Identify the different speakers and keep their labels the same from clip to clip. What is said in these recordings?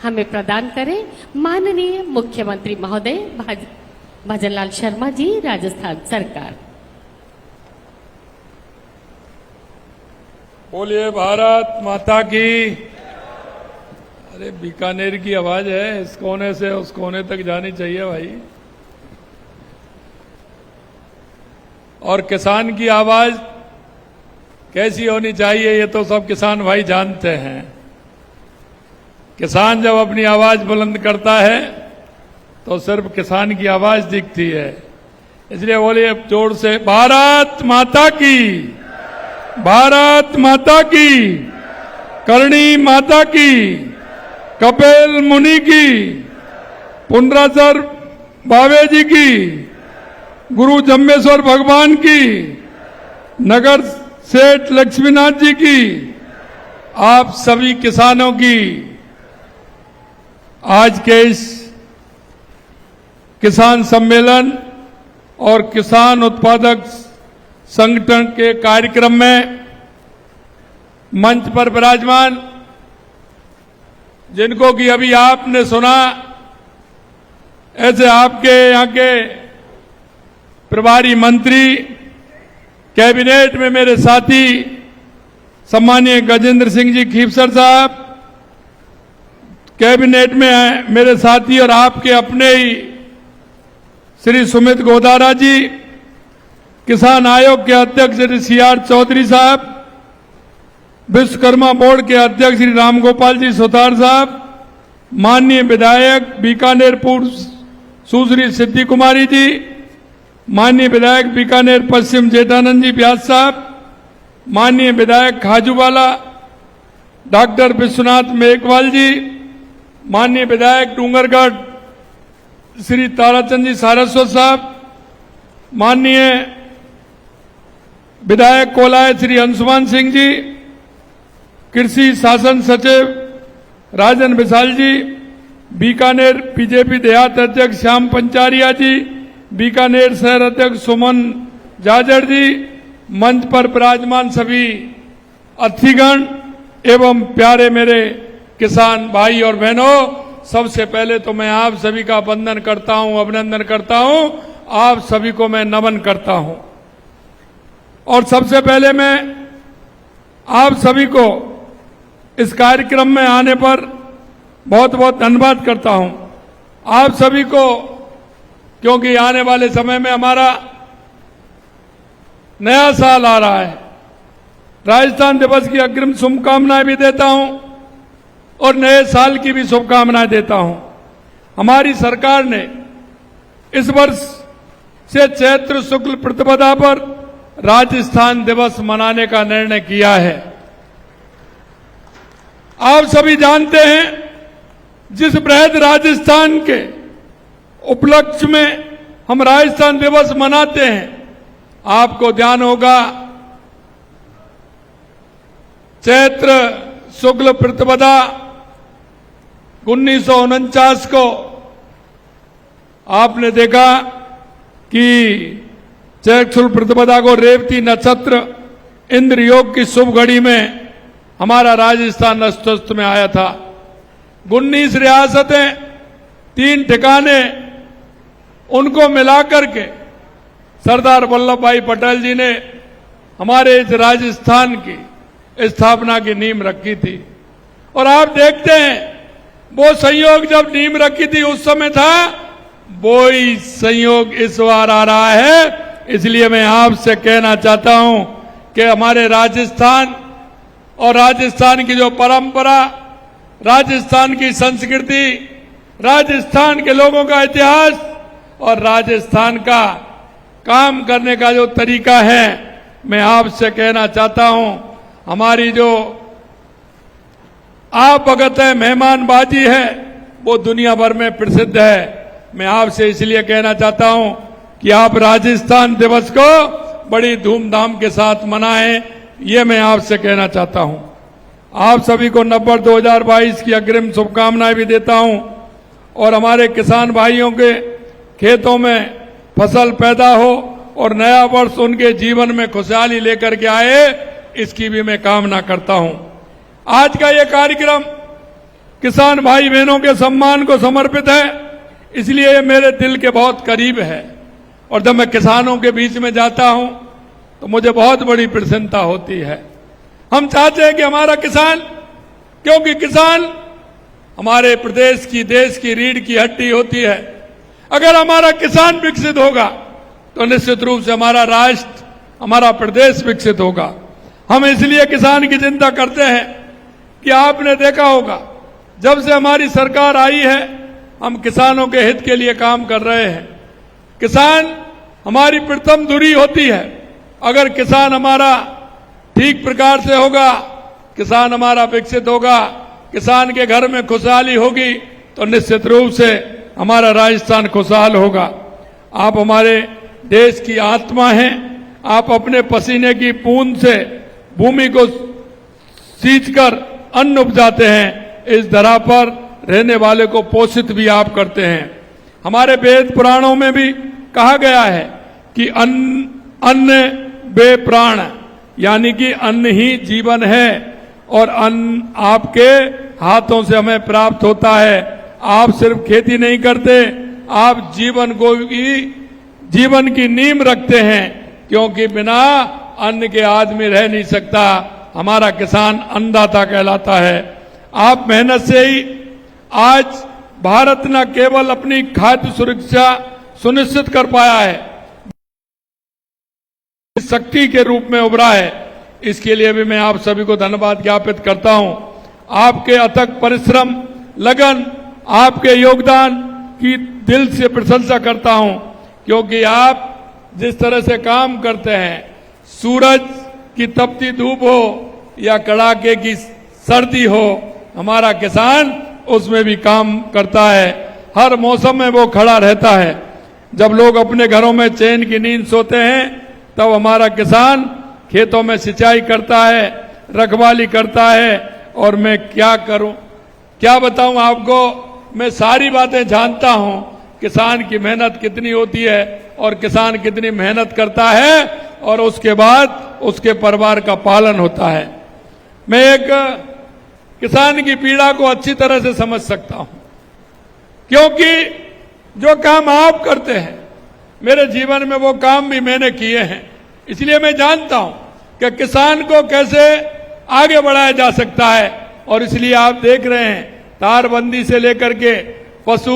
Speaker 1: हमें प्रदान करें माननीय मुख्यमंत्री महोदय भजनलाल शर्मा जी, राजस्थान सरकार।
Speaker 2: बोलिए भारत माता की। अरे बीकानेर की आवाज है, इस कोने से उस कोने तक जानी चाहिए भाई। और किसान की आवाज कैसी होनी चाहिए ये तो सब किसान भाई जानते हैं। किसान जब अपनी आवाज बुलंद करता है तो सिर्फ किसान की आवाज दिखती है। इसलिए बोलिए जोर से, भारत माता की, भारत माता की, करणी माता की, कपिल मुनि की, पुंडरासर भावे जी की, गुरु जम्बेश्वर भगवान की, नगर सेठ लक्ष्मीनाथ जी की, आप सभी किसानों की आज के इस किसान सम्मेलन और किसान उत्पादक संगठन के कार्यक्रम में मंच पर विराजमान, जिनको कि अभी आपने सुना, ऐसे आपके यहां के प्रभारी मंत्री, कैबिनेट में मेरे साथी सम्मानीय गजेंद्र सिंह जी खीपसर साहब, कैबिनेट में मेरे साथी और आपके अपने ही श्री सुमित गोदारा जी, किसान आयोग के अध्यक्ष श्री सीआर चौधरी साहब, विश्वकर्मा बोर्ड के अध्यक्ष श्री रामगोपाल जी सुतार साहब, माननीय विधायक बीकानेर पूर्व सुश्री सिद्धि कुमारी जी, माननीय विधायक बीकानेर पश्चिम जेठानंद जी व्यास साहब, माननीय विधायक खाजूवाला डॉक्टर विश्वनाथ मेघवाल जी, माननीय विधायक डूंगरगढ़ श्री ताराचंद जी सारस्वत साहब, माननीय विधायक कोलाय श्री अंशुमान सिंह जी, कृषि शासन सचिव राजन विशाल जी, बीकानेर बीजेपी देहात अध्यक्ष श्याम पंचारिया जी, बीकानेर शहर अध्यक्ष सुमन जाजड़ जी, मंच पर विराजमान सभी अतिथिगण एवं प्यारे मेरे किसान भाई और बहनों, सबसे पहले तो मैं आप सभी का वंदन करता हूं, अभिनंदन करता हूं, आप सभी को मैं नमन करता हूं। और सबसे पहले मैं आप सभी को इस कार्यक्रम में आने पर बहुत बहुत धन्यवाद करता हूं। आप सभी को, क्योंकि आने वाले समय में हमारा नया साल आ रहा है, राजस्थान दिवस की अग्रिम शुभकामनाएं भी देता हूं और नए साल की भी शुभकामनाएं देता हूं। हमारी सरकार ने इस वर्ष से चैत्र शुक्ल प्रतिपदा पर राजस्थान दिवस मनाने का निर्णय किया है। आप सभी जानते हैं, जिस बृहद राजस्थान के उपलक्ष्य में हम राजस्थान दिवस मनाते हैं, आपको ध्यान होगा चैत्र शुक्ल प्रतिपदा 1949 को आपने देखा कि चैत्र शुक्ल प्रतिपदा को रेवती नक्षत्र इंद्र योग की शुभ घड़ी में हमारा राजस्थान अस्तित्व में आया था। 19 रियासतें, 3 ठिकाने, उनको मिलाकर के सरदार वल्लभ भाई पटेल जी ने हमारे इस राजस्थान की स्थापना की नींव रखी थी। और आप देखते हैं, वो संयोग जब नींव रखी थी उस समय था, वो ही संयोग इस बार आ रहा है। इसलिए मैं आपसे कहना चाहता हूं कि हमारे राजस्थान और राजस्थान की जो परंपरा, राजस्थान की संस्कृति, राजस्थान के लोगों का इतिहास और राजस्थान का काम करने का जो तरीका है, मैं आपसे कहना चाहता हूं, हमारी जो आवभगत है, मेहमानबाजी है, वो दुनिया भर में प्रसिद्ध है। मैं आपसे इसलिए कहना चाहता हूं कि आप राजस्थान दिवस को बड़ी धूमधाम के साथ मनाएं, ये मैं आपसे कहना चाहता हूं। आप सभी को नववर्ष 2022 की अग्रिम शुभकामनाएं भी देता हूं और हमारे किसान भाइयों के खेतों में फसल पैदा हो और नया वर्ष उनके जीवन में खुशहाली लेकर के आए, इसकी भी मैं कामना करता हूं। आज का ये कार्यक्रम किसान भाई बहनों के सम्मान को समर्पित है, इसलिए ये मेरे दिल के बहुत करीब है। और जब मैं किसानों के बीच में जाता हूं तो मुझे बहुत बड़ी प्रसन्नता होती है। हम चाहते हैं कि हमारा किसान, क्योंकि किसान हमारे प्रदेश की, देश की रीढ़ की हड्डी होती है। अगर हमारा किसान विकसित होगा तो निश्चित रूप से हमारा राष्ट्र, हमारा प्रदेश विकसित होगा। हम इसलिए किसान की चिंता करते हैं कि आपने देखा होगा, जब से हमारी सरकार आई है हम किसानों के हित के लिए काम कर रहे हैं। किसान हमारी प्रथम धुरी होती है। अगर किसान हमारा ठीक प्रकार से होगा, किसान हमारा विकसित होगा, किसान के घर में खुशहाली होगी तो निश्चित रूप से हमारा राजस्थान खुशहाल होगा। आप हमारे देश की आत्मा हैं। आप अपने पसीने की बूंद से भूमि को सींचकर अन्न उपजाते हैं। इस धरा पर रहने वाले को पोषित भी आप करते हैं। हमारे वेद पुराणों में भी कहा गया है कि अन्न बे प्राण, यानी कि अन्न ही जीवन है और अन्न आपके हाथों से हमें प्राप्त होता है। आप सिर्फ खेती नहीं करते, आप जीवन की नींव रखते हैं, क्योंकि बिना अन्न के आदमी रह नहीं सकता। हमारा किसान अन्नदाता कहलाता है। आप मेहनत से ही आज भारत न केवल अपनी खाद्य सुरक्षा सुनिश्चित कर पाया है, शक्ति के रूप में उभरा है। इसके लिए भी मैं आप सभी को धन्यवाद ज्ञापित करता हूं। आपके अथक परिश्रम, लगन, आपके योगदान की दिल से प्रशंसा करता हूं, क्योंकि आप जिस तरह से काम करते हैं, सूरज की तपती धूप हो या कड़ाके की सर्दी हो, हमारा किसान उसमें भी काम करता है। हर मौसम में वो खड़ा रहता है। जब लोग अपने घरों में चैन की नींद सोते हैं, तब हमारा किसान खेतों में सिंचाई करता है, रखवाली करता है। और मैं क्या करूं, क्या बताऊं आपको, मैं सारी बातें जानता हूं। किसान की मेहनत कितनी होती है और किसान कितनी मेहनत करता है और उसके बाद उसके परिवार का पालन होता है। मैं एक किसान की पीड़ा को अच्छी तरह से समझ सकता हूं, क्योंकि जो काम आप करते हैं, मेरे जीवन में वो काम भी मैंने किए हैं। इसलिए मैं जानता हूं कि किसान को कैसे आगे बढ़ाया जा सकता है। और इसलिए आप देख रहे हैं, तारबंदी से लेकर के पशु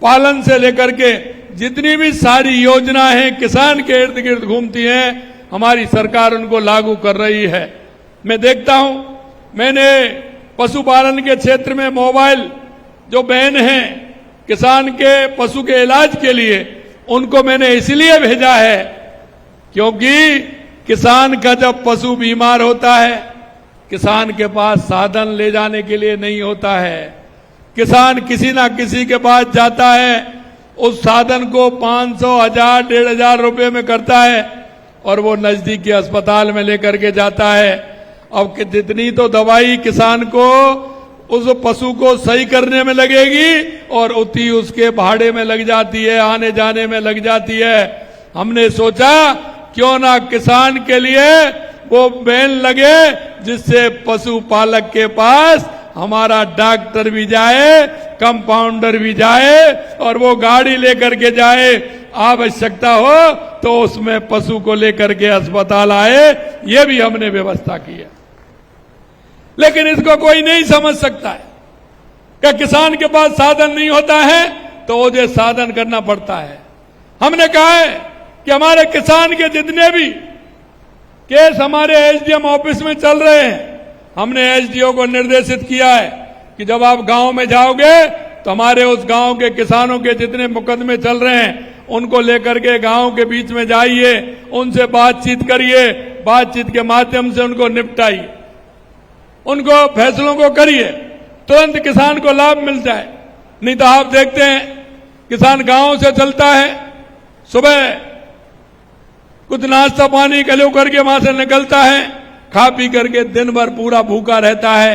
Speaker 2: पालन से लेकर के जितनी भी सारी योजनाएं हैं किसान के इर्द गिर्द घूमती हैं, हमारी सरकार उनको लागू कर रही है। मैं देखता हूं, मैंने पशुपालन के क्षेत्र में मोबाइल जो वैन है किसान के पशु के इलाज के लिए, उनको मैंने इसलिए भेजा है क्योंकि किसान का जब पशु बीमार होता है, किसान के पास साधन ले जाने के लिए नहीं होता है। किसान किसी ना किसी के पास जाता है, उस साधन को 500, 1000, 1500 रुपए में करता है और वो नजदीक के अस्पताल में लेकर के जाता है। अब जितनी तो दवाई किसान को उस पशु को सही करने में लगेगी और उतनी उसके भाड़े में लग जाती है, आने जाने में लग जाती है। हमने सोचा क्यों ना किसान के लिए वो वैन लगे जिससे पशु पालक के पास हमारा डॉक्टर भी जाए, कंपाउंडर भी जाए और वो गाड़ी लेकर के जाए, आवश्यकता हो तो उसमें पशु को लेकर के अस्पताल आए। ये भी हमने व्यवस्था की है। लेकिन इसको कोई नहीं समझ सकता है कि किसान के पास साधन नहीं होता है तो उसे साधन करना पड़ता है। हमने कहा है कि हमारे किसान के जितने भी केस हमारे एसडीएम ऑफिस में चल रहे हैं, हमने एसडीओ को निर्देशित किया है कि जब आप गांव में जाओगे तो हमारे उस गांव के किसानों के जितने मुकदमे चल रहे हैं उनको लेकर के गांव के बीच में जाइए, उनसे बातचीत करिए, बातचीत के माध्यम से उनको निपटाइए, उनको फैसलों को करिए, तुरंत किसान को लाभ मिल जाए। नहीं तो आप देखते हैं किसान गांव से चलता है, सुबह कुछ नाश्ता पानी कलो करके वहां से निकलता है, खा पी करके दिन भर पूरा भूखा रहता है,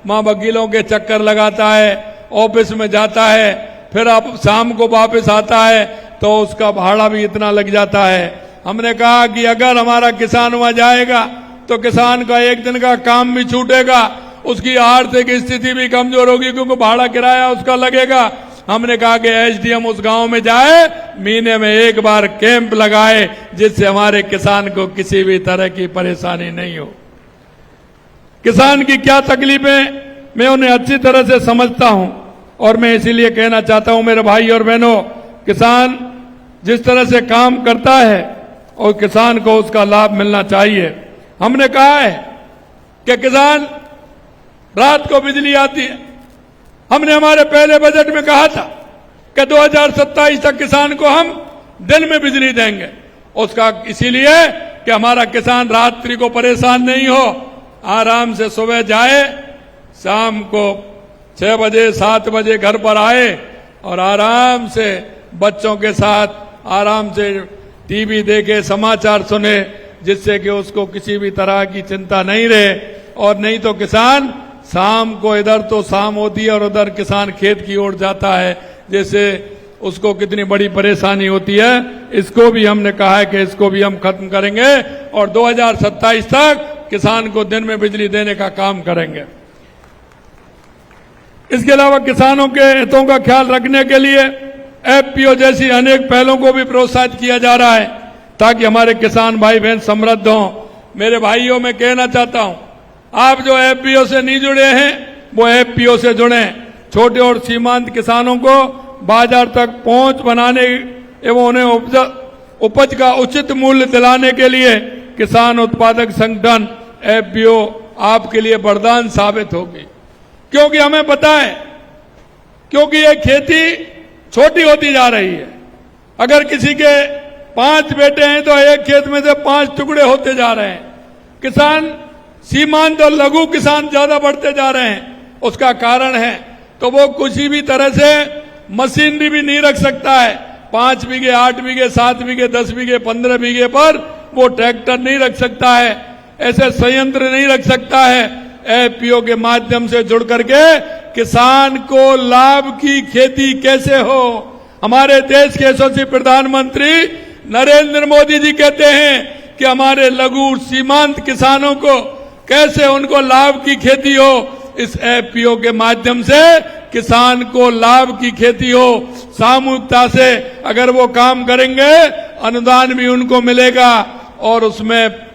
Speaker 2: मां वकीलों के चक्कर लगाता है, ऑफिस में जाता है, फिर अब शाम को वापस आता है तो उसका भाड़ा भी इतना लग जाता है। हमने कहा कि अगर हमारा किसान वहां जाएगा तो किसान का एक दिन का काम भी छूटेगा, उसकी आर्थिक स्थिति भी कमजोर होगी क्योंकि भाड़ा किराया उसका लगेगा। हमने कहा कि एसडीएम उस गांव में जाए, महीने में एक बार कैंप लगाए, जिससे हमारे किसान को किसी भी तरह की परेशानी नहीं हो। किसान की क्या तकलीफें मैं उन्हें अच्छी तरह से समझता हूं और मैं इसीलिए कहना चाहता हूं मेरे भाई और बहनों, किसान जिस तरह से काम करता है और किसान को उसका लाभ मिलना चाहिए। हमने कहा है कि किसान रात को बिजली आती है। हमने हमारे पहले बजट में कहा था कि 2027 तक किसान को हम दिन में बिजली देंगे। उसका इसीलिए कि हमारा किसान रात्रि को परेशान नहीं हो, आराम से सुबह जाए, शाम को 6 बजे 7 बजे घर पर आए और आराम से बच्चों के साथ आराम से टीवी देखे, समाचार सुने, जिससे कि उसको किसी भी तरह की चिंता नहीं रहे। और नहीं तो किसान शाम को इधर तो शाम होती है और उधर किसान खेत की ओर जाता है, जैसे उसको कितनी बड़ी परेशानी होती है। इसको भी हमने कहा है कि इसको भी हम खत्म करेंगे और 2027 तक किसान को दिन में बिजली देने का काम करेंगे। इसके अलावा किसानों के हितों का ख्याल रखने के लिए एफपीओ जैसी अनेक पहलों को भी प्रोत्साहित किया जा रहा है ताकि हमारे किसान भाई बहन समृद्ध हों। मेरे भाइयों, मैं कहना चाहता हूं, आप जो एफपीओ से नहीं जुड़े हैं वो एफपीओ से जुड़े। छोटे और सीमांत किसानों को बाजार तक पहुंच बनाने एवं उन्हें उपज का उचित मूल्य दिलाने के लिए किसान उत्पादक संगठन एफपीओ आपके लिए वरदान साबित होगी। क्योंकि हमें पता है, क्योंकि ये खेती छोटी होती जा रही है। अगर किसी के 5 बेटे हैं तो एक खेत में से 5 टुकड़े होते जा रहे हैं। किसान सीमांत और लघु किसान ज्यादा बढ़ते जा रहे हैं। उसका कारण है तो वो किसी भी तरह से मशीनरी भी नहीं रख सकता है। 5 बीघे 8 बीघे 7 बीघे 10 बीघे 15 बीघे पर वो ट्रैक्टर नहीं रख सकता है, ऐसे संयंत्र नहीं रख सकता है। एफपीओ के माध्यम से जुड़ करके किसान को लाभ की खेती कैसे हो। हमारे देश के यशस्वी प्रधानमंत्री नरेंद्र मोदी जी कहते हैं कि हमारे लघु सीमांत किसानों को कैसे उनको लाभ की खेती हो। इस एफपीओ के माध्यम से किसान को लाभ की खेती हो। सामूहिकता से अगर वो काम करेंगे, अनुदान भी उनको मिलेगा और उसमें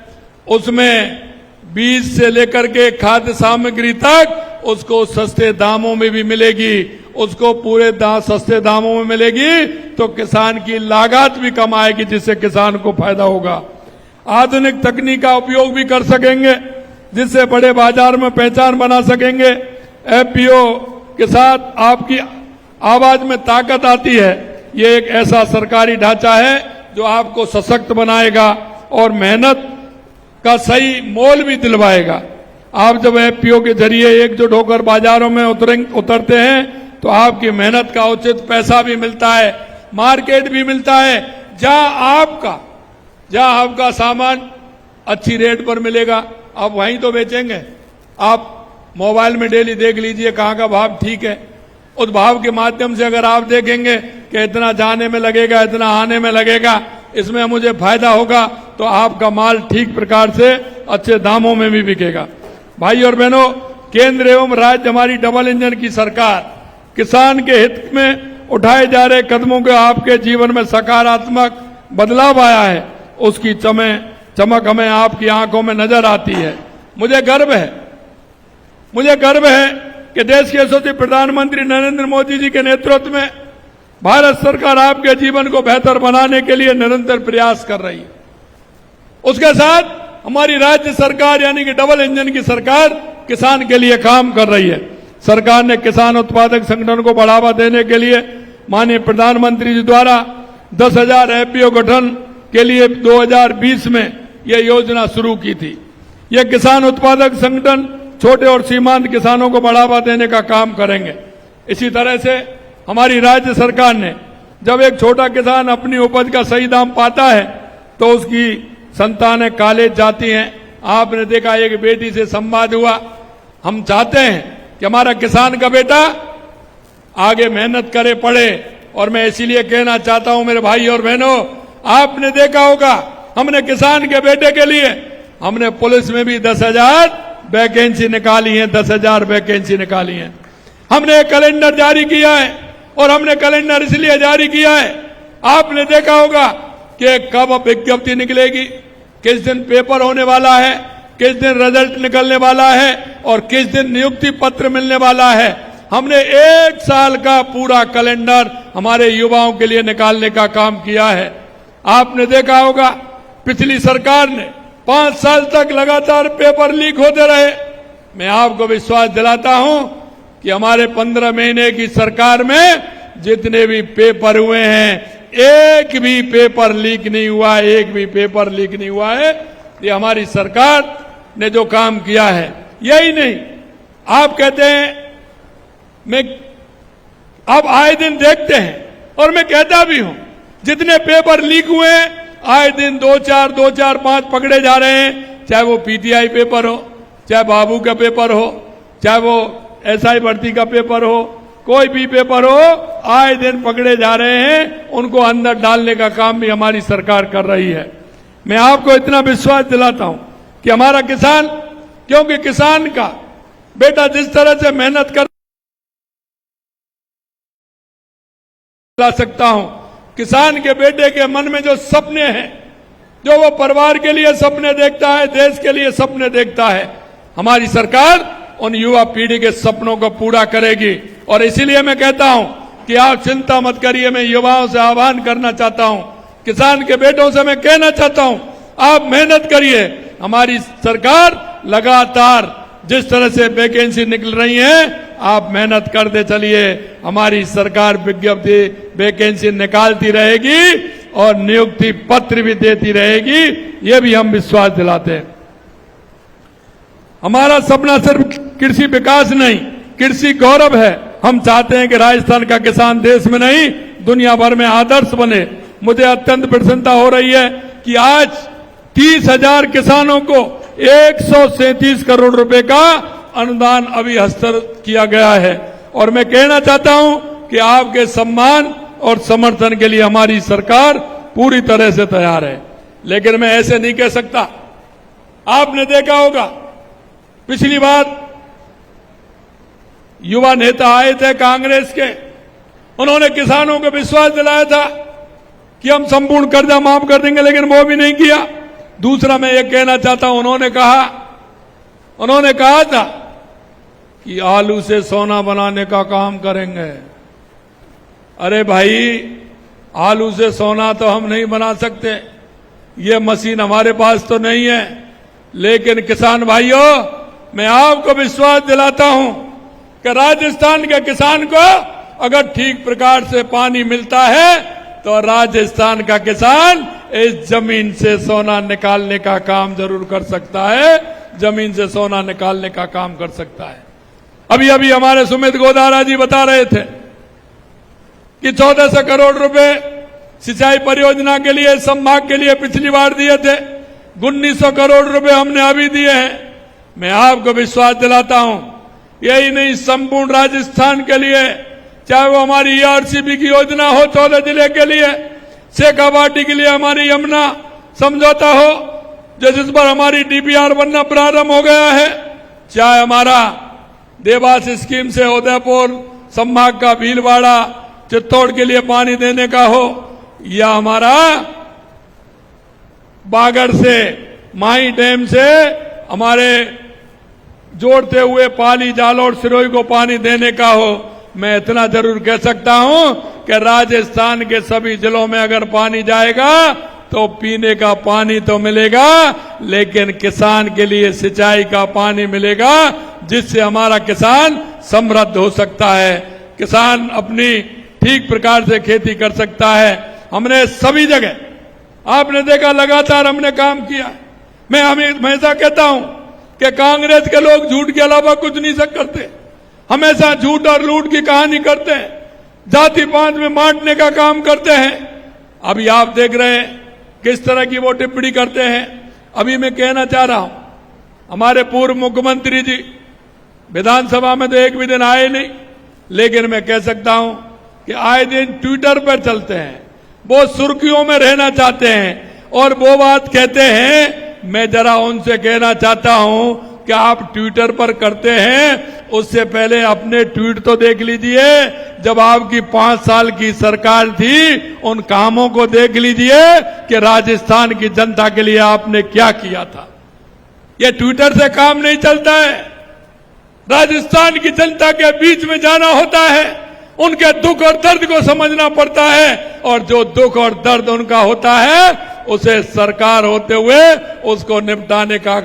Speaker 2: बीज से लेकर के खाद्य सामग्री तक उसको सस्ते दामों में भी मिलेगी। उसको पूरे सस्ते दामों में मिलेगी तो किसान की लागत भी कम आएगी, जिससे किसान को फायदा होगा। आधुनिक तकनीक का उपयोग भी कर सकेंगे, जिससे बड़े बाजार में पहचान बना सकेंगे। एफपीओ के साथ आपकी आवाज में ताकत आती है। ये एक ऐसा सरकारी ढांचा है जो आपको सशक्त बनाएगा और मेहनत का सही मोल भी दिलवाएगा। आप जब एफपीओ के जरिए एकजुट होकर बाजारों में उतरते हैं तो आपकी मेहनत का उचित पैसा भी मिलता है, मार्केट भी मिलता है। जहां आपका सामान अच्छी रेट पर मिलेगा, आप वहीं तो बेचेंगे। आप मोबाइल में डेली देख लीजिए कहाँ का भाव ठीक है। उस भाव के माध्यम से अगर आप देखेंगे कि इतना जाने में लगेगा, इतना आने में लगेगा, इसमें मुझे फायदा होगा, तो आपका माल ठीक प्रकार से अच्छे दामों में भी बिकेगा। भाई और बहनों, केंद्र एवं राज्य हमारी डबल इंजन की सरकार किसान के हित में उठाए जा रहे कदमों के आपके जीवन में सकारात्मक बदलाव आया है, उसकी चमक हमें आपकी आंखों में नजर आती है। मुझे गर्व है कि देश के यशस्वी प्रधानमंत्री नरेंद्र मोदी जी के नेतृत्व में भारत सरकार आपके जीवन को बेहतर बनाने के लिए निरंतर प्रयास कर रही है। उसके साथ हमारी राज्य सरकार यानी कि डबल इंजन की सरकार किसान के लिए काम कर रही है। सरकार ने किसान उत्पादक संगठन को बढ़ावा देने के लिए माननीय प्रधानमंत्री जी द्वारा 10,000 एफपीओ गठन के लिए 2020 में यह योजना शुरू की थी। यह किसान उत्पादक संगठन छोटे और सीमांत किसानों को बढ़ावा देने का काम करेंगे। इसी तरह से हमारी राज्य सरकार ने जब एक छोटा किसान अपनी उपज का सही दाम पाता है तो उसकी संतानें कॉलेज जाती हैं। आपने देखा एक बेटी से संवाद हुआ। हम चाहते हैं कि हमारा किसान का बेटा आगे मेहनत करे, पढ़े। और मैं इसीलिए कहना चाहता हूं मेरे भाई और बहनों, आपने देखा होगा हमने किसान के बेटे के लिए हमने पुलिस में भी 10,000 वैकेंसी निकाली है, 10,000 वैकेंसी निकाली है। हमने एक कैलेंडर जारी किया है, और हमने कैलेंडर इसलिए जारी किया है, आपने देखा होगा कि कब विज्ञप्ति निकलेगी, किस दिन पेपर होने वाला है, किस दिन रिजल्ट निकलने वाला है, और किस दिन नियुक्ति पत्र मिलने वाला है। हमने 1 साल का पूरा कैलेंडर हमारे युवाओं के लिए निकालने का काम किया है। आपने देखा होगा पिछली सरकार ने 5 साल तक लगातार पेपर लीक होते रहे। मैं आपको विश्वास दिलाता हूं कि हमारे 15 महीने की सरकार में जितने भी पेपर हुए हैं, एक भी पेपर लीक नहीं हुआ, एक भी पेपर लीक नहीं हुआ है। ये हमारी सरकार ने जो काम किया है। यही नहीं, आप कहते हैं, मैं अब आए दिन देखते हैं, और मैं कहता भी हूं, जितने पेपर लीक हुए हैं आए दिन 2-4, 5 पकड़े जा रहे हैं। चाहे वो पीटीआई पेपर हो, चाहे बाबू का पेपर हो, चाहे वो एसआई भर्ती का पेपर हो, कोई भी पेपर हो, आए दिन पकड़े जा रहे हैं। उनको अंदर डालने का काम भी हमारी सरकार कर रही है। मैं आपको इतना विश्वास दिलाता हूं कि हमारा किसान, क्योंकि किसान का बेटा जिस तरह से मेहनत कर ला सकता हूं, किसान के बेटे के मन में जो सपने हैं, जो वो परिवार के लिए सपने देखता है, देश के लिए सपने देखता है, हमारी सरकार उन युवा पीढ़ी के सपनों को पूरा करेगी। और इसीलिए मैं कहता हूं कि आप चिंता मत करिए। मैं युवाओं से आह्वान करना चाहता हूं, किसान के बेटों से मैं कहना चाहता हूं, आप मेहनत करिए। हमारी सरकार लगातार जिस तरह से वैकेंसी निकल रही है, आप मेहनत करते चलिए। हमारी सरकार विज्ञप्ति वैकेंसी निकालती रहेगी और नियुक्ति पत्र भी देती रहेगी, ये भी हम विश्वास दिलाते हैं। हमारा सपना सिर्फ कृषि विकास नहीं, कृषि गौरव है। हम चाहते हैं कि राजस्थान का किसान देश में नहीं, दुनिया भर में आदर्श बने। मुझे अत्यंत प्रसन्नता हो रही है कि आज 30,000 किसानों को 137 करोड़ रुपए का अनुदान अभी हस्तांतरित किया गया है। और मैं कहना चाहता हूं कि आपके सम्मान और समर्थन के लिए हमारी सरकार पूरी तरह से तैयार है। लेकिन मैं ऐसे नहीं कह सकता। आपने देखा होगा पिछली बार युवा नेता आए थे कांग्रेस के, उन्होंने किसानों को विश्वास दिलाया था कि हम संपूर्ण कर्जा माफ कर देंगे, लेकिन वो भी नहीं किया। दूसरा मैं ये कहना चाहता हूं, उन्होंने कहा था कि आलू से सोना बनाने का काम करेंगे। अरे भाई, आलू से सोना तो हम नहीं बना सकते, ये मशीन हमारे पास तो नहीं है। लेकिन किसान भाइयों, मैं आपको विश्वास दिलाता हूं कि राजस्थान के किसान को अगर ठीक प्रकार से पानी मिलता है तो राजस्थान का किसान इस जमीन से सोना निकालने का काम जरूर कर सकता है, जमीन से सोना निकालने का काम कर सकता है। अभी अभी हमारे सुमित गोदारा जी बता रहे थे कि 1400 करोड़ रुपए सिंचाई परियोजना के लिए संभाग के लिए पिछली बार दिए थे, 1900 करोड़ रुपए हमने अभी दिए हैं। मैं आपको विश्वास दिलाता हूं, यही नहीं, संपूर्ण राजस्थान के लिए, चाहे वो हमारी ईआरसीबी की योजना हो 14 जिले के लिए, शेखावाटी के लिए हमारी यमुना समझौता हो जिस पर हमारी डीपीआर बनना प्रारंभ हो गया है, चाहे हमारा देवास स्कीम से उदयपुर संभाग का भीलवाड़ा चित्तौड़ के लिए पानी देने का हो, या हमारा बागड़ से माही डैम से हमारे जोड़ते हुए पाली जालौर सिरोही को पानी देने का हो। मैं इतना जरूर कह सकता हूं कि राजस्थान के सभी जिलों में अगर पानी जाएगा तो पीने का पानी तो मिलेगा, लेकिन किसान के लिए सिंचाई का पानी मिलेगा, जिससे हमारा किसान समृद्ध हो सकता है, किसान अपनी ठीक प्रकार से खेती कर सकता है। हमने सभी जगह, आपने देखा, लगातार हमने काम किया। मैं हमेशा कहता हूं कि कांग्रेस के लोग झूठ के अलावा कुछ नहीं करते, हमेशा झूठ और लूट की कहानी करते हैं, जाति पांच में बांटने का काम करते हैं। अभी आप देख रहे हैं किस तरह की वो टिप्पणी करते हैं। अभी मैं कहना चाह रहा हूं, हमारे पूर्व मुख्यमंत्री जी विधानसभा में तो एक भी दिन आए नहीं, लेकिन मैं कह सकता हूं कि आए दिन ट्विटर पर चलते हैं, वो सुर्खियों में रहना चाहते हैं और वो बात कहते हैं। मैं जरा उनसे कहना चाहता हूं कि आप ट्विटर पर करते हैं, उससे पहले अपने ट्वीट तो देख लीजिए। जब आपकी 5 साल की सरकार थी, उन कामों को देख लीजिए कि राजस्थान की जनता के लिए आपने क्या किया था। ये ट्विटर से काम नहीं चलता है। राजस्थान की जनता के बीच में जाना होता है, उनके दुख और दर्द को समझना पड़ता है, और जो दुख और दर्द उनका होता है उसे सरकार होते हुए उसको निपटाने का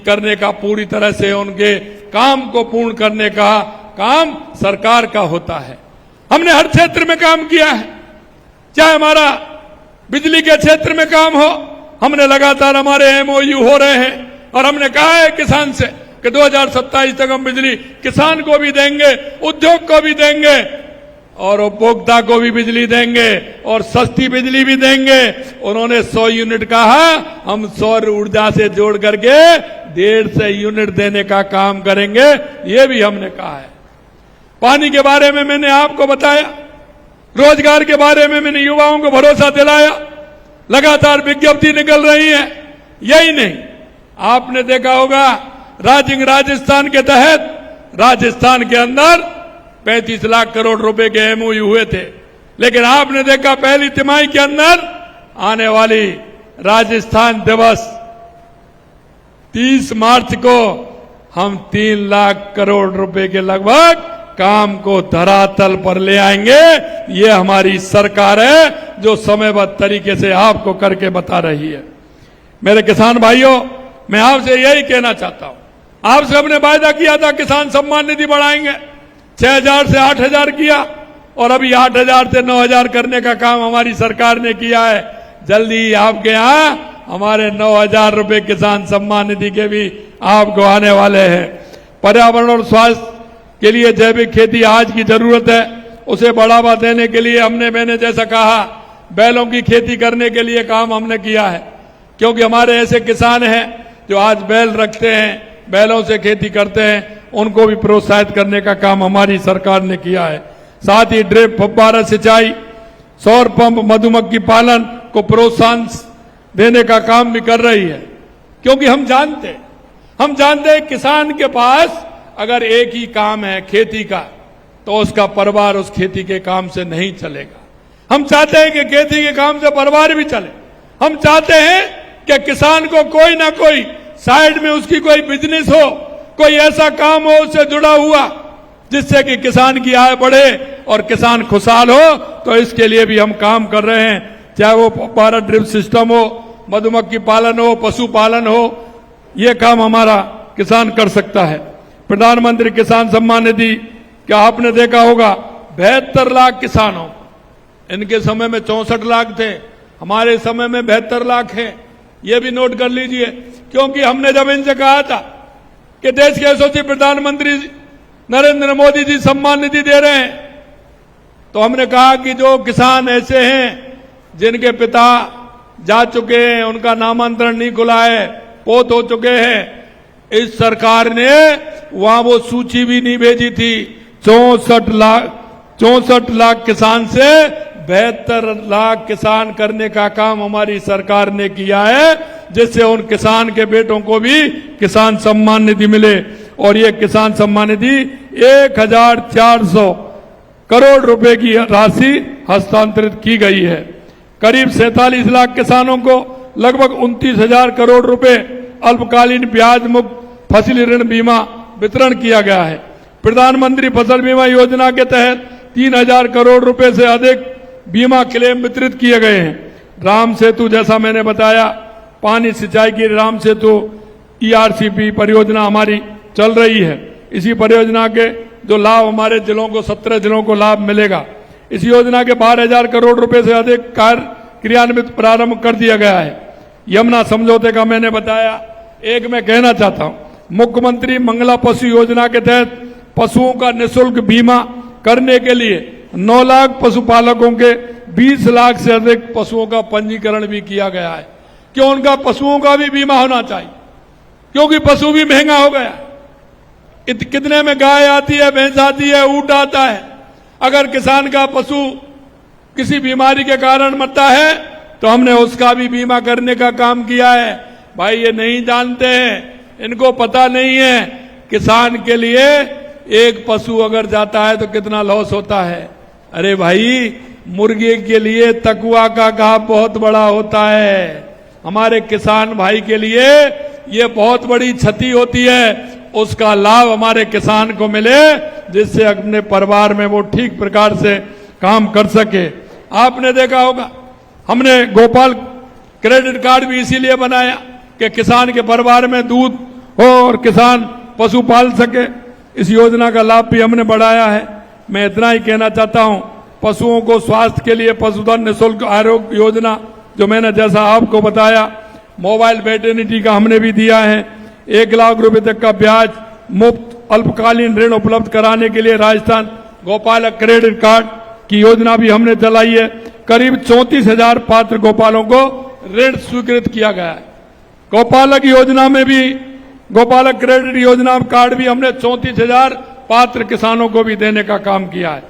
Speaker 2: करने का, पूरी तरह से उनके काम को पूर्ण करने का काम सरकार का होता है। हमने हर क्षेत्र में काम किया है, चाहे हमारा बिजली के क्षेत्र में काम हो, हमने लगातार हमारे एमओयू हो रहे हैं, और हमने कहा है किसान से कि 2027 तक हम बिजली किसान को भी देंगे, उद्योग को भी देंगे, और उपभोक्ता को भी बिजली देंगे, और सस्ती बिजली भी देंगे। उन्होंने 100 यूनिट कहा, हम सौर ऊर्जा से जोड़ करके 150 यूनिट देने का काम करेंगे, ये भी हमने कहा है। पानी के बारे में मैंने आपको बताया, रोजगार के बारे में मैंने युवाओं को भरोसा दिलाया, लगातार विज्ञप्ति निकल रही है। यही नहीं, आपने देखा होगा राजस्थान के तहत राजस्थान के अंदर 35 लाख करोड़ रुपए के एमओयू हुए थे, लेकिन आपने देखा पहली तिमाही के अंदर आने वाली राजस्थान दिवस 30 मार्च को हम 3 लाख करोड़ रुपए के लगभग काम को धरातल पर ले आएंगे। ये हमारी सरकार है जो समयबद्ध तरीके से आपको करके बता रही है। मेरे किसान भाइयों, मैं आपसे यही कहना चाहता हूं, आपसे हमने वायदा किया था किसान सम्मान निधि बढ़ाएंगे, 6,000 से 8,000 किया, और अभी 8,000 से 9,000 करने का काम हमारी सरकार ने किया है। जल्दी आपके यहां हमारे 9,000 रुपए किसान सम्मान निधि के भी आपको आने वाले हैं। पर्यावरण और स्वास्थ्य के लिए जैविक खेती आज की जरूरत है, उसे बढ़ावा देने के लिए मैंने जैसा कहा, बैलों की खेती करने के लिए काम हमने किया है, क्योंकि हमारे ऐसे किसान हैं जो आज बैल रखते हैं, बैलों से खेती करते हैं, उनको भी प्रोत्साहित करने का काम हमारी सरकार ने किया है। साथ ही ड्रिप फव्वारा सिंचाई, सौर पंप, मधुमक्खी पालन को प्रोत्साहन देने का काम भी कर रही है, क्योंकि हम जानते हैं किसान के पास अगर एक ही काम है खेती का, तो उसका परिवार उस खेती के काम से नहीं चलेगा। हम चाहते हैं कि खेती के काम से परिवार भी चले। हम चाहते हैं कि किसान को कोई ना कोई साइड में उसकी कोई बिजनेस हो, कोई ऐसा काम हो उससे जुड़ा हुआ, जिससे कि किसान की आय बढ़े और किसान खुशहाल हो। तो इसके लिए भी हम काम कर रहे हैं, चाहे वो फव्वारा ड्रिप सिस्टम हो, मधुमक्खी पालन हो, पशुपालन हो, ये काम हमारा किसान कर सकता है। प्रधानमंत्री किसान सम्मान निधि, क्या आपने देखा होगा 72 लाख किसानों, इनके समय में 64 लाख थे, हमारे समय में 72 लाख है। ये भी नोट कर लीजिए, क्योंकि हमने जब इनसे कहा था कि देश के यशस्वी प्रधानमंत्री नरेंद्र मोदी जी सम्मान निधि दे रहे हैं, तो हमने कहा कि जो किसान ऐसे हैं जिनके पिता जा चुके हैं, उनका नामांतरण नहीं खुला है, पोत हो चुके हैं, इस सरकार ने वहां वो सूची भी नहीं भेजी थी। 64 लाख किसान से 72 लाख किसान करने का काम हमारी सरकार ने किया है, जिससे उन किसान के बेटों को भी किसान सम्मान निधि मिले। और ये किसान सम्मान निधि 1,400 करोड़ रुपए की राशि हस्तांतरित की गई है। करीब 47 लाख किसानों को लगभग 29,000 करोड़ रुपए अल्पकालीन ब्याज मुक्त फसली ऋण बीमा वितरण किया गया है। प्रधानमंत्री फसल बीमा योजना के तहत 3,000 करोड़ रुपए से अधिक बीमा क्लेम वितरित किए गए हैं। राम सेतु, जैसा मैंने बताया, पानी सिंचाई की राम सेतु ERCP परियोजना हमारी चल रही है। इसी परियोजना के जो लाभ हमारे जिलों को 17 जिलों को लाभ मिलेगा। इस योजना के 12,000 करोड़ रुपए से अधिक कार्य क्रियान्वित प्रारंभ कर दिया गया है। यमुना समझौते का मैंने बताया। एक मैं कहना चाहता हूं, मुख्यमंत्री मंगला पशु योजना के तहत पशुओं का निःशुल्क बीमा करने के लिए 9 लाख पशुपालकों के 20 लाख से अधिक पशुओं का पंजीकरण भी किया गया है। क्यों? उनका पशुओं का भी बीमा होना चाहिए, क्योंकि पशु भी महंगा हो गया। कितने में गाय आती है, भैंस आती है, ऊंट आता है। अगर किसान का पशु किसी बीमारी के कारण मरता है तो हमने उसका भी बीमा करने का काम किया है। भाई ये नहीं जानते हैं, इनको पता नहीं है किसान के लिए एक पशु अगर जाता है तो कितना लॉस होता है। अरे भाई, मुर्गे के लिए तकुआ का घाव बहुत बड़ा होता है। हमारे किसान भाई के लिए ये बहुत बड़ी क्षति होती है। उसका लाभ हमारे किसान को मिले, जिससे अपने परिवार में वो ठीक प्रकार से काम कर सके। आपने देखा होगा, हमने गोपाल क्रेडिट कार्ड भी इसीलिए बनाया कि किसान के परिवार में दूध हो और किसान पशु पाल सके। इस योजना का लाभ भी हमने बढ़ाया है। मैं इतना ही कहना चाहता हूं, पशुओं को स्वास्थ्य के लिए पशुधन निःशुल्क आरोग्य योजना, जो मैंने जैसा आपको बताया, मोबाइल वेटरनिटी का हमने भी दिया है। 1 लाख रुपए तक का ब्याज मुक्त अल्पकालीन ऋण उपलब्ध कराने के लिए राजस्थान गोपालक क्रेडिट कार्ड की योजना भी हमने चलाई है। करीब 34,000 पात्र गोपालों को ऋण स्वीकृत किया गया है। गोपालक योजना में भी, गोपालक क्रेडिट योजना कार्ड भी हमने 34,000 पात्र किसानों को भी देने का काम किया है।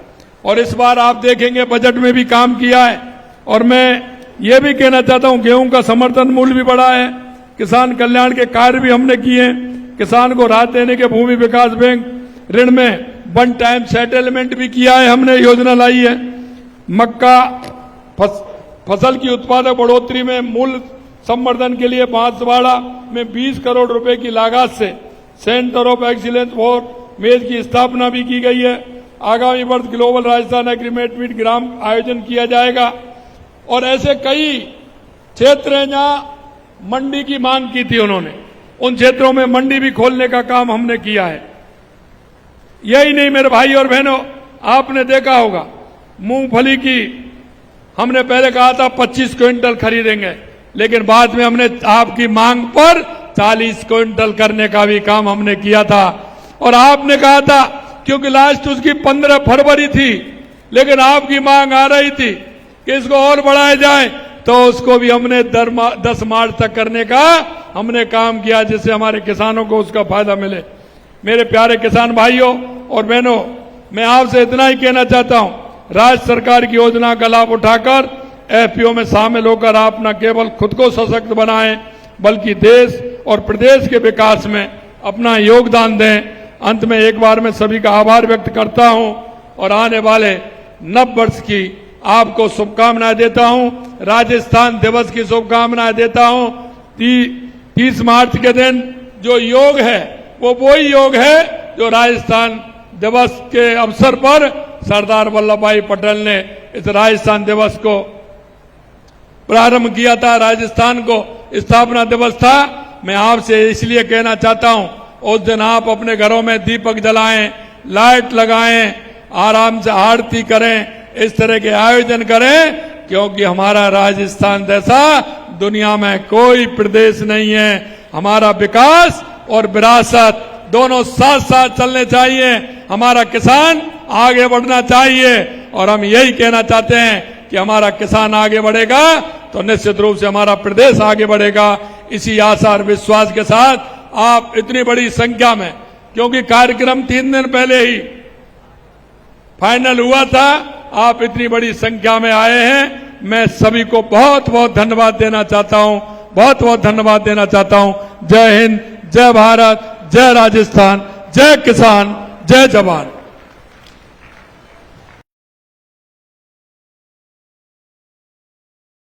Speaker 2: और इस बार आप देखेंगे बजट में भी काम किया है। और मैं ये भी कहना चाहता हूं, गेहूं का समर्थन मूल्य भी बढ़ा है। किसान कल्याण के कार्य भी हमने किए हैं। किसान को राहत देने के भूमि विकास बैंक ऋण में 1 टाइम सेटलमेंट भी किया है, हमने योजना लाई है। मक्का फसल की उत्पादक बढ़ोतरी में मूल्य संवर्धन के लिए बांसवाड़ा में 20 करोड़ रुपए की लागत से सेंटर ऑफ एक्सीलेंस फॉर मेज की स्थापना भी की गई है। आगामी वर्ष ग्लोबल राजस्थान एग्रीमेंट मीट ग्राम आयोजन किया जाएगा। और ऐसे कई क्षेत्र हैं जहां मंडी की मांग की थी उन्होंने, उन क्षेत्रों में मंडी भी खोलने का काम हमने किया है। यही नहीं मेरे भाई और बहनों, आपने देखा होगा मूंगफली की हमने पहले कहा था 25 क्विंटल खरीदेंगे, लेकिन बाद में हमने आपकी मांग पर 40 क्विंटल करने का भी काम हमने किया था। और आपने कहा था, क्योंकि लास्ट उसकी 15 फरवरी थी, लेकिन आपकी मांग आ रही थी कि इसको और बढ़ाया जाए, तो उसको भी हमने 10 मार्च तक करने का हमने काम किया, जिससे हमारे किसानों को उसका फायदा मिले। मेरे प्यारे किसान भाइयों और बहनों, मैं आपसे इतना ही कहना चाहता हूं, राज्य सरकार की योजना का लाभ उठाकर एफपीओ में शामिल होकर आप न केवल खुद को सशक्त बनाएं, बल्कि देश और प्रदेश के विकास में अपना योगदान दें। अंत में एक बार मैं सभी का आभार व्यक्त करता हूं और आने वाले नव वर्ष की आपको शुभकामनाएं देता हूं। राजस्थान दिवस की शुभकामनाएं देता हूं। 30 मार्च के दिन जो योग है वो वही योग है जो राजस्थान दिवस के अवसर पर सरदार वल्लभ भाई पटेल ने इस राजस्थान दिवस को प्रारंभ किया था। राजस्थान को स्थापना दिवस था। मैं आपसे इसलिए कहना चाहता हूं, उस दिन आप अपने घरों में दीपक जलाएं, लाइट लगाएं, आराम से आरती करें, इस तरह के आयोजन करें, क्योंकि हमारा राजस्थान जैसा दुनिया में कोई प्रदेश नहीं है। हमारा विकास और विरासत दोनों साथ साथ चलने चाहिए। हमारा किसान आगे बढ़ना चाहिए और हम यही कहना चाहते हैं कि हमारा किसान आगे बढ़ेगा तो निश्चित रूप से हमारा प्रदेश आगे बढ़ेगा। इसी आशा और विश्वास के साथ आप इतनी बड़ी संख्या में, क्योंकि कार्यक्रम 3 दिन पहले ही फाइनल हुआ था, आप इतनी बड़ी संख्या में आए हैं। मैं सभी को बहुत बहुत धन्यवाद देना चाहता हूं, बहुत बहुत धन्यवाद देना चाहता हूं। जय हिंद, जय भारत, जय राजस्थान, जय किसान, जय जवान।